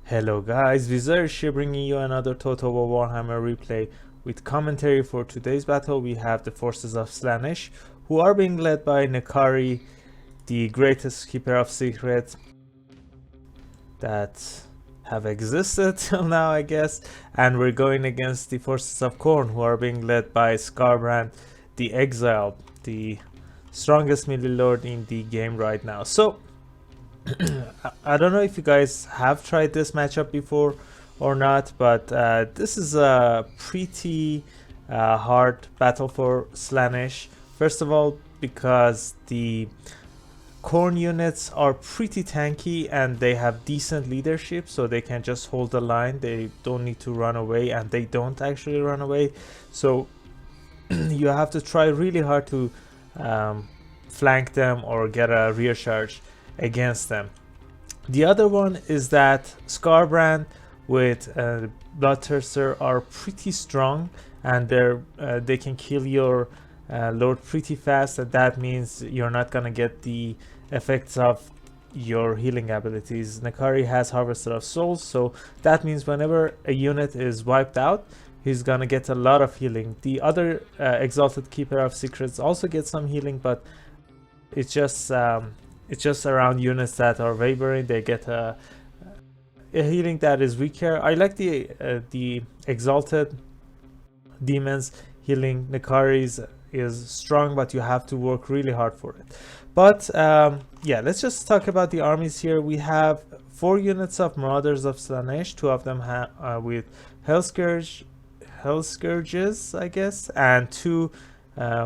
Hello guys, Vizir here bringing you another Total War Warhammer replay with commentary. For today's battle we have the forces of Slaanesh, who are being led by Nekari, the greatest keeper of secrets that have existed till now, I guess, and we're going against the forces of Khorne, who are being led by Skarbrand, the exiled, the strongest melee lord in the game right now. So I don't know if you guys have tried this matchup before or not, but this is a pretty hard battle for Slaanesh. First of all, because the Khorne units are pretty tanky and they have decent leadership, so they can just hold the line. They don't need to run away, and they don't actually run away. So you have to try really hard to flank them or get a rear charge against them. The other one is that Skarbrand with Bloodthirster are pretty strong, and they can kill your lord pretty fast, and that means you're not gonna get the effects of your healing abilities. Nekari has Harvester of Souls, so that means whenever a unit is wiped out, he's gonna get a lot of healing. The other Exalted Keeper of Secrets also gets some healing, but it's just around units that are wavering. They get a healing that is weaker. I like the Exalted Demons healing. Nekari's is strong, but you have to work really hard for it. But yeah, let's just talk about the armies here. We have 4 units of Marauders of Slaanesh, 2 of them with Hell Scourges, I guess, and 2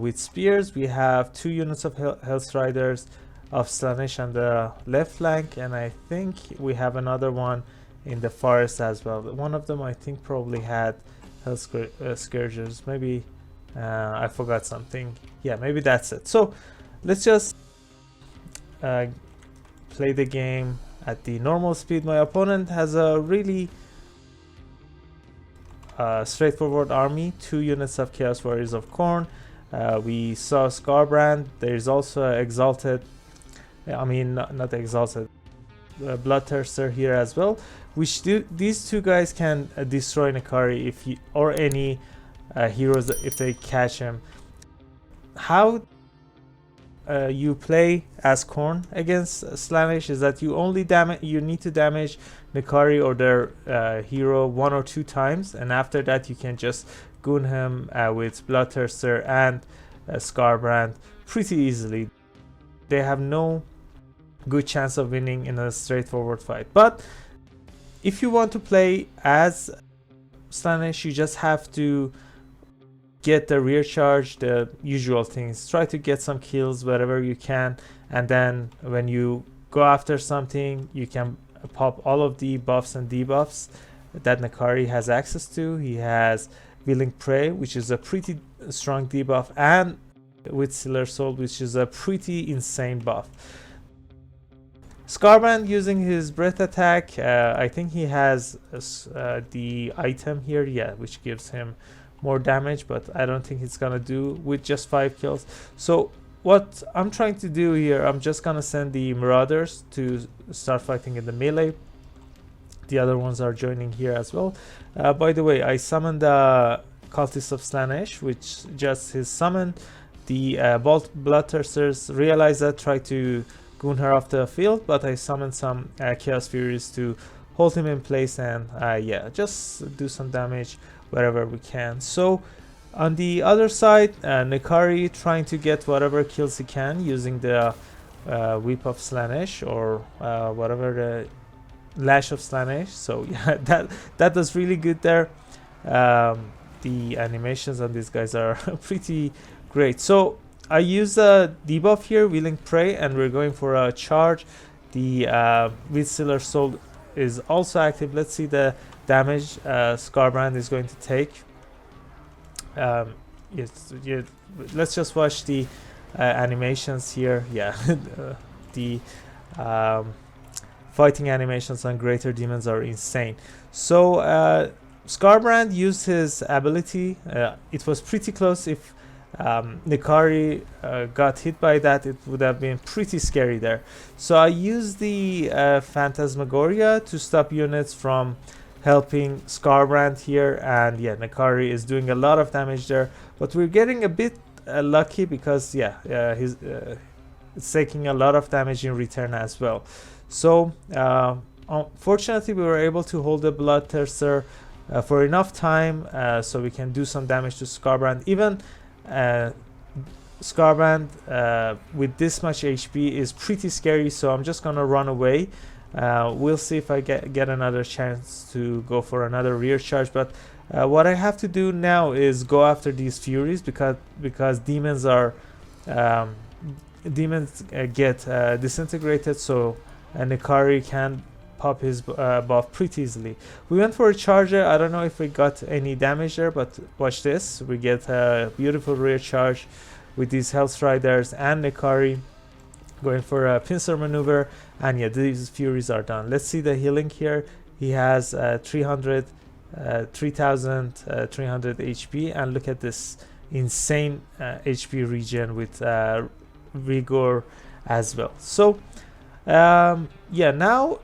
with Spears. We have 2 units of Hellstriders of Slaanesh on the left flank, and I think we have another one in the forest as well. One of them I think probably had Hell Scourges. Maybe I forgot something. Yeah, maybe that's it. So let's just play the game at the normal speed. My opponent has a really straightforward army, 2 units of Chaos Warriors of Khorne. We saw Skarbrand. There's also Exalted, I mean not Exalted, Bloodthirster here as well, which these 2 guys can destroy Nekari if he, or any heroes if they catch him. How you play as Khorne against Slaanesh is that you need to damage Nekari or their hero 1 or 2 times, and after that you can just goon him with Bloodthirster and Skarbrand pretty easily. They have no good chance of winning in a straightforward fight. But if you want to play as Slaanesh, you just have to get the rear charge, the usual things. Try to get some kills wherever you can, and then when you go after something, you can pop all of the buffs and debuffs that Nekari has access to. He has Willing Prey, which is a pretty strong debuff, and with Sealer Soul, which is a pretty insane buff. Skarbrand using his breath attack, I think he has the item here, yeah, which gives him more damage, but I don't think it's gonna do with just 5 kills. So what I'm trying to do here, I'm just gonna send the Marauders to start fighting in the melee. The other ones are joining here as well. By the way, I summoned the Cultists of Slaanesh, which just his summon. The Bloodthirsters realize that, try to goon her off the field, but I summoned some Chaos Furies to hold him in place, and yeah, just do some damage wherever we can. So on the other side, Nekari trying to get whatever kills he can using the Whip of Slaanesh, or whatever, the Lash of Slaanesh. So yeah, that does really good there. The animations on these guys are pretty great. So I use a debuff here, Willing Prey, and we're going for a charge. The Sealer Soul is also active. Let's see the damage Skarbrand is going to take. Yes, yeah, let's just watch the animations here. Yeah, the fighting animations on Greater Demons are insane. So Skarbrand used his ability. It was pretty close if Nikari got hit by that, it would have been pretty scary there. So I used the Phantasmagoria to stop units from helping Skarbrand here, and yeah, Nikari is doing a lot of damage there, but we're getting a bit lucky because he's it's taking a lot of damage in return as well. So unfortunately we were able to hold the Bloodthirster for enough time so we can do some damage to Skarbrand. Even Skarbrand with this much HP is pretty scary, so I'm just gonna run away. We'll see if I get another chance to go for another rear charge, but what I have to do now is go after these Furies because demons are get disintegrated, so Nikari can pop his buff pretty easily. We went for a charger. I don't know if we got any damage there, but watch this. We get a beautiful rear charge with these Health Riders and Nikari going for a pincer maneuver, and yeah, these Furies are done. Let's see the healing here. He has 3300 HP, and look at this insane HP regen with vigor as well. So yeah, now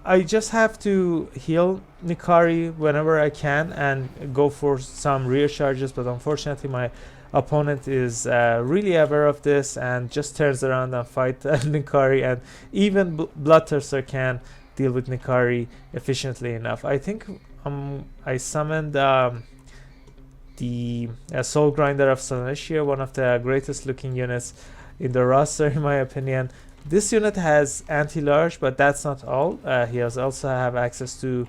I just have to heal Nikari whenever I can and go for some rear charges, but unfortunately my opponent is really aware of this and just turns around and fight Nikari, and even Bloodthirster can deal with Nikari efficiently enough. I think I summoned the Soul Grinder of Slaanesh here, one of the greatest looking units in the roster in my opinion. This unit has anti-large, but that's not all. He has also have access to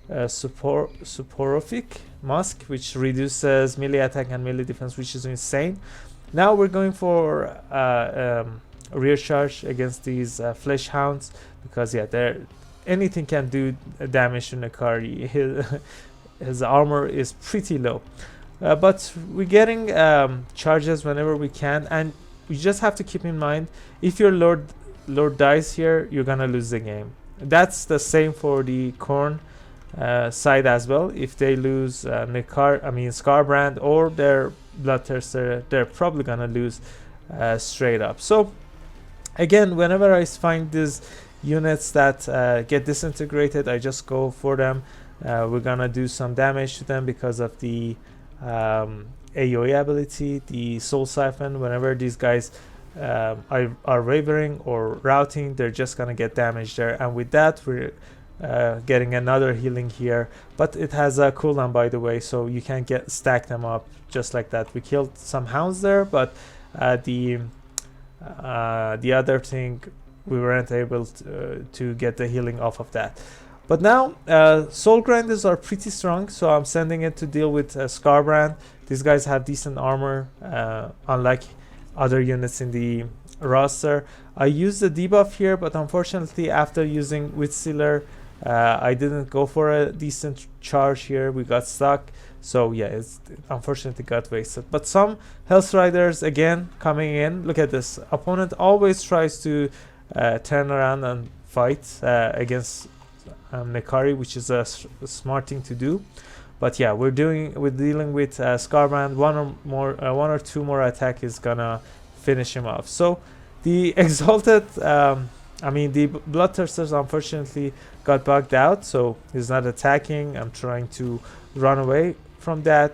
Soporific Musk, which reduces melee attack and melee defense, which is insane. Now we're going for rear charge against these Flesh Hounds, because yeah, anything can do damage to Nikari. His armor is pretty low, but we're getting charges whenever we can, and you just have to keep in mind, if your Lord dies here, you're gonna lose the game. That's the same for the Khorne side as well. If they lose Skarbrand or their Bloodthirster, they're probably gonna lose straight up. So again, whenever I find these units that get disintegrated, I just go for them. We're gonna do some damage to them because of the AoE ability, the Soul Siphon. Whenever these guys are wavering or routing, they're just gonna get damaged there, and with that we're getting another healing here, but it has a cooldown, by the way, so you can stack them up just like that. We killed some hounds there, but the other thing, we weren't able to get the healing off of that. But now Soul Grinders are pretty strong, so I'm sending it to deal with Skarbrand. These guys have decent armor, unlike other units in the roster. I used the debuff here, but unfortunately after using Withsealer, I didn't go for a decent charge here. We got stuck, so yeah, it unfortunately got wasted. But some Health Riders again coming in. Look at this. Opponent always tries to turn around and fight against Nikari, which is a smart thing to do. But yeah, we're dealing with Skarbrand. One or two more attack is gonna finish him off. So the exalted the Bloodthirsters unfortunately got bugged out, so he's not attacking. I'm trying to run away from that.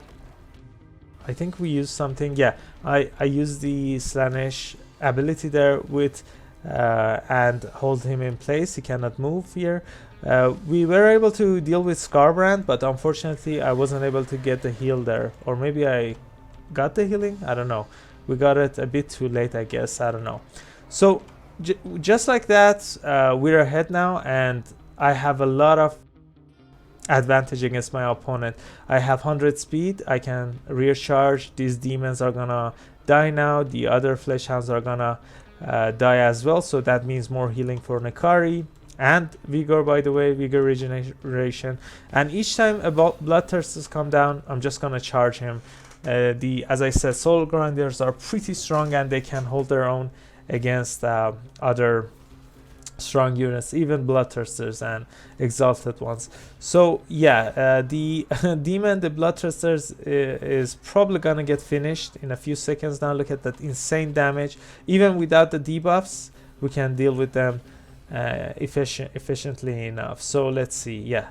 I think we used something. Yeah, I used the Slaanesh ability there with and hold him in place. He cannot move here. We were able to deal with Skarbrand, but unfortunately I wasn't able to get the heal there, or maybe I got the healing, I don't know. We got it a bit too late, I guess, I don't know. So just like that, we're ahead now, and I have a lot of advantage against my opponent. I have 100 speed, I can rear charge. These demons are gonna die now, the other Flesh Hounds are gonna die as well, so that means more healing for Nikari. And vigor, by the way, vigor regeneration. And each time a Bloodthirsters come down, I'm just gonna charge him. As I said, Soul Grinders are pretty strong, and they can hold their own against other strong units, even bloodthirsters and exalted ones. So yeah, the demon, the bloodthirsters is probably gonna get finished in a few seconds. Now look at that insane damage. Even without the debuffs, we can deal with them efficiently enough. So let's see. Yeah,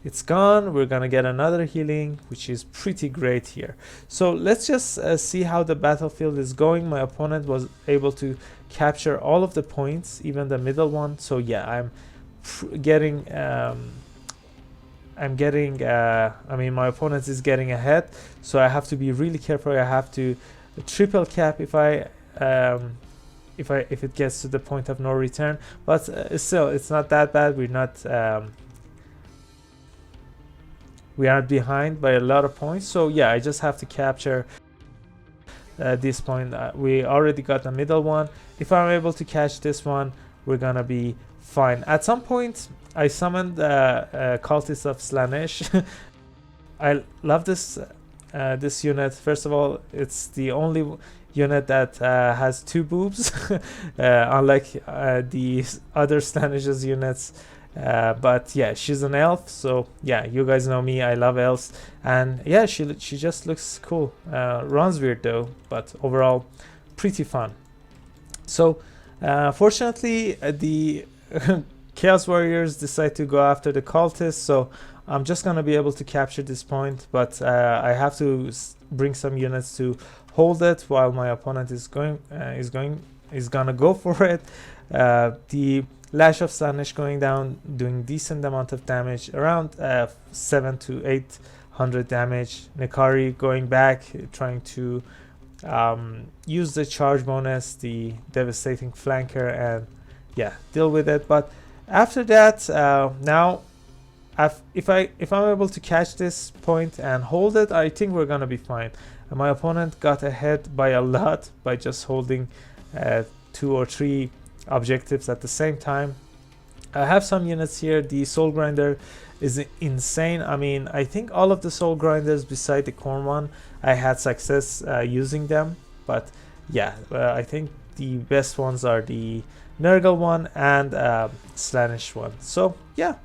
it's gone. We're gonna get another healing, which is pretty great here. So let's just see how the battlefield is going. My opponent was able to capture all of the points, even the middle one. So yeah, I'm getting I mean, my opponent is getting ahead, so I have to be really careful. I have to triple cap if it gets to the point of no return, but still it's not that bad. We aren't behind by a lot of points. So yeah, I just have to capture this point. We already got the middle one. If I'm able to catch this one, we're gonna be fine. At some point I summoned cultists of Slaanesh. I love this this unit. First of all, it's the only unit that has 2 boobs, unlike the other Slaanesh's units. But yeah, she's an elf, so yeah, you guys know me, I love elves, and yeah, she just looks cool. Runs weird though, but overall pretty fun. So fortunately the Chaos Warriors decide to go after the cultists, so I'm just gonna be able to capture this point, but I have to bring some units to hold it while my opponent is gonna go for it. The Lash of Slaanesh going down, doing decent amount of damage, around 700 to 800 damage. Nekari going back, trying to use the charge bonus, the devastating flanker, and yeah, deal with it. But after that, now if I'm able to catch this point and hold it, I think we're gonna be fine. And my opponent got ahead by a lot by just holding 2 or 3 objectives at the same time. I have some units here. The soul grinder is insane. I mean, I think all of the soul grinders beside the Khorne one, I had success using them, but yeah, I think the best ones are the Nurgle one and Slaanesh one. So yeah,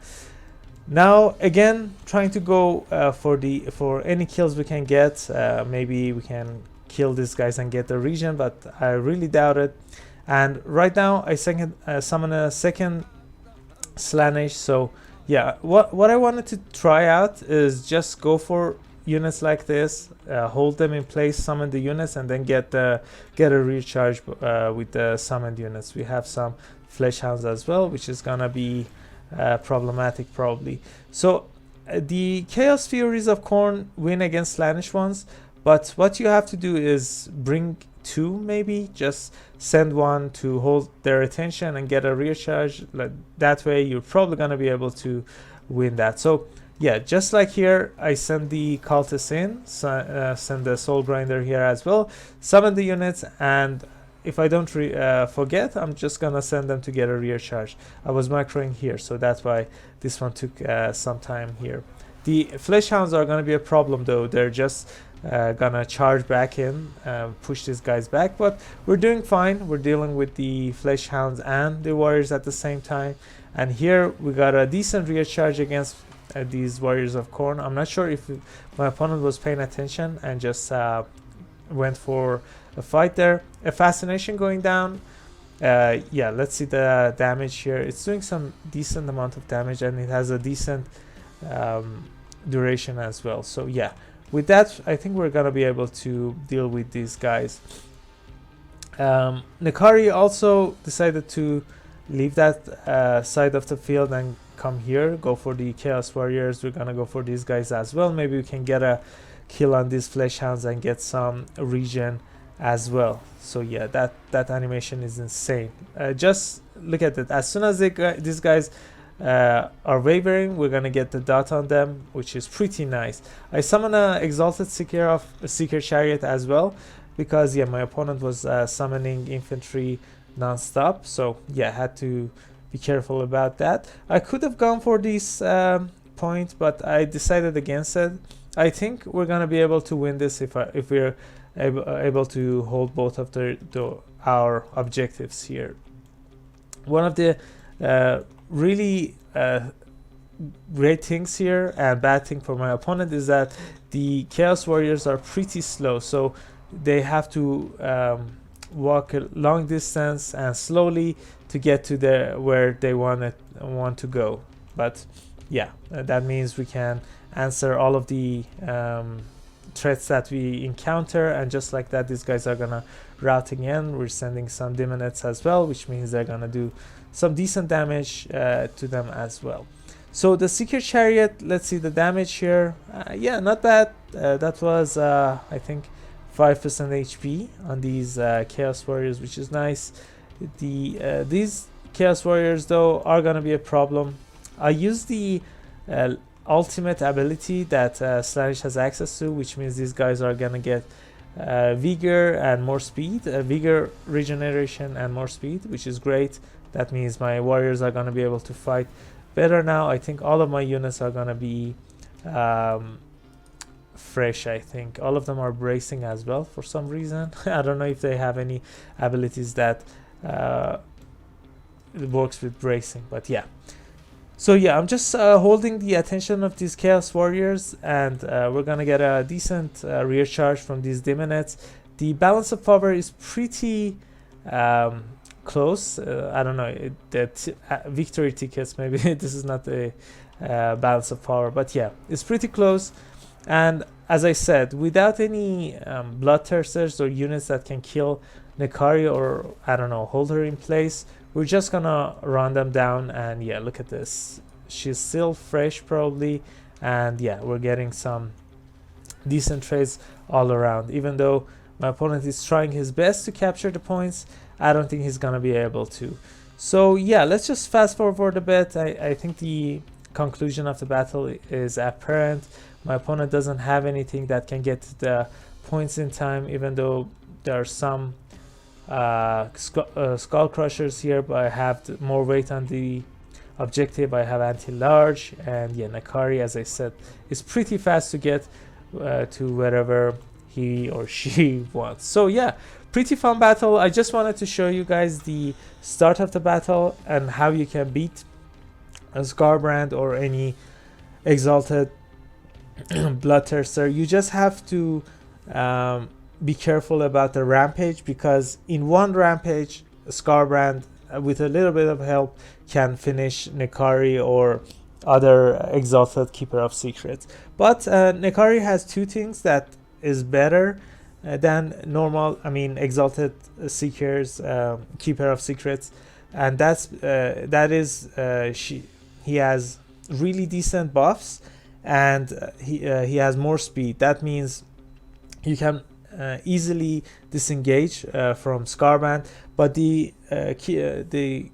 now again trying to go for any kills we can get. Maybe we can kill these guys and get the region, but I really doubt it. And right now I summon a second Slaanesh. So yeah, what I wanted to try out is just go for units like this, hold them in place, summon the units, and then get a recharge with the summoned units. We have some flesh hounds as well, which is gonna be problematic probably. So the Chaos Furies of Khorne win against Slaanesh ones, but what you have to do is bring 2, maybe just send 1 to hold their attention and get a recharge. That way you're probably gonna be able to win that. So yeah, just like here, I send the cultists in, send the soul grinder here as well, summon the units, and if I don't forget, I'm just gonna send them to get a recharge. I was macroing here, so that's why this one took some time here. The flesh hounds are gonna be a problem though. They're just gonna charge back in, push these guys back, but we're doing fine. We're dealing with the flesh hounds and the warriors at the same time, and here we got a decent recharge against these warriors of Khorne. I'm not sure if my opponent was paying attention and just went for a fight there. A fascination going down. Yeah, let's see the damage here. It's doing some decent amount of damage, and it has a decent duration as well. So yeah, with that, I think we're gonna be able to deal with these guys. Nekari also decided to leave that side of the field and come here, go for the Chaos Warriors. We're gonna go for these guys as well. Maybe we can get a kill on these flesh hounds and get some regen as well. So yeah, that animation is insane. Just look at it. As soon as these guys are wavering, we're gonna get the dot on them, which is pretty nice. I summon a exalted seeker chariot as well, because yeah, my opponent was summoning infantry non-stop, so yeah, had to be careful about that. I could have gone for this point, but I decided against it. I think we're gonna be able to win this if we're able to hold both of our objectives here. One of the Really great things here and bad thing for my opponent is that the Chaos Warriors are pretty slow, so they have to walk a long distance and slowly to get to where they want to go. But yeah, that means we can answer all of the threats that we encounter, and just like that, these guys are gonna rout again. We're sending some demonettes as well, which means they're gonna do some decent damage to them as well. So the Seeker Chariot, let's see the damage here. Yeah, not bad. That was I think 5% HP on these Chaos Warriors, which is nice. These Chaos Warriors though are gonna be a problem. I use the ultimate ability that Slaanesh has access to, which means these guys are gonna get vigor and more speed, vigor regeneration and more speed, which is great. That means my warriors are gonna be able to fight better now. I think all of my units are gonna be fresh. I think all of them are bracing as well for some reason. I don't know if they have any abilities that works with bracing, but yeah. So yeah, I'm just holding the attention of these Chaos Warriors, and we're gonna get a decent rear charge from these demonettes. The balance of power is pretty close. I don't know, victory tickets, maybe this is not a balance of power, but yeah, it's pretty close. And as I said, without any bloodthirsters or units that can kill Nekari or I don't know, hold her in place, we're just gonna run them down. And yeah, look at this, she's still fresh probably, and yeah, we're getting some decent trades all around. Even though my opponent is trying his best to capture the points, I don't think he's gonna be able to. So yeah, let's just fast forward a bit. I think the conclusion of the battle is apparent. My opponent doesn't have anything that can get the points in time, even though there are some skull crushers here, but I have more weight on the objective. I have anti-large, and yeah, Nekari, as I said, is pretty fast to get to wherever he or she wants. So yeah, pretty fun battle. I just wanted to show you guys the start of the battle and how you can beat a Skarbrand or any exalted bloodthirster. You just have to be careful about the rampage, because in one rampage Skarbrand with a little bit of help can finish Nekari or other exalted keeper of secrets. But Nekari has two things that is better than normal, I mean exalted seekers, keeper of secrets, and he has really decent buffs, and he has more speed. That means you can easily disengage from Skarbrand, but the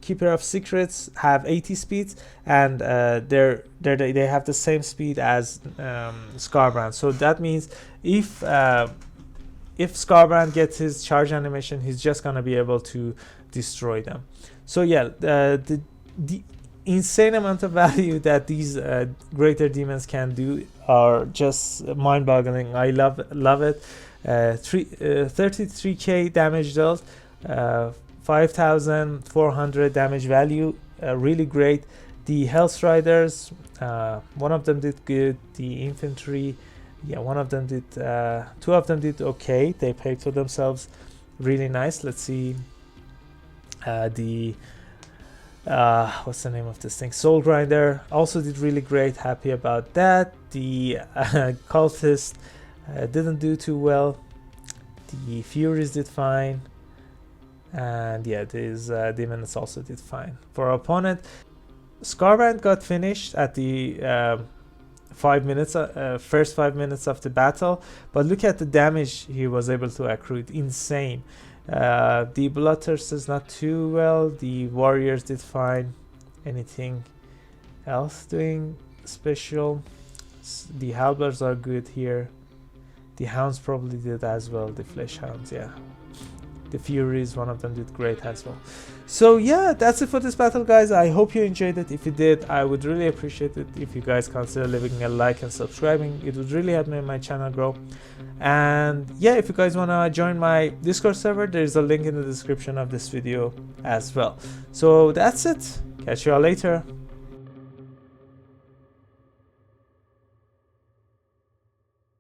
keeper of secrets have 80 speeds, and they have the same speed as Skarbrand. So that means if Skarbrand gets his charge animation, he's just gonna be able to destroy them. So yeah, the insane amount of value that these greater demons can do are just mind-boggling. I love it. 33k damage dealt, 5400 damage value, really great. The Health Riders, one of them did good. The infantry, yeah, one of them did, two of them did okay. They paid for themselves really nice. Let's see, what's the name of this thing? Soul Grinder also did really great. Happy about that. The cultist didn't do too well. The Furies did fine, and yeah, these demons also did fine. For our opponent, Skarbrand got finished at the 5 minutes, first 5 minutes of the battle, but look at the damage he was able to accrue. Insane. The Bloodthirsters not too well. The Warriors did fine. Anything else doing special? The Halberds are good here. The Hounds probably did as well. The Flesh Hounds, yeah. The Furies, one of them did great as well. So yeah, that's it for this battle, guys. I hope you enjoyed it. If you did, I would really appreciate it if you guys consider leaving a like and subscribing. It would really help me and my channel grow. And yeah, if you guys want to join my Discord server, there's a link in the description of this video as well. So that's it. Catch you all later.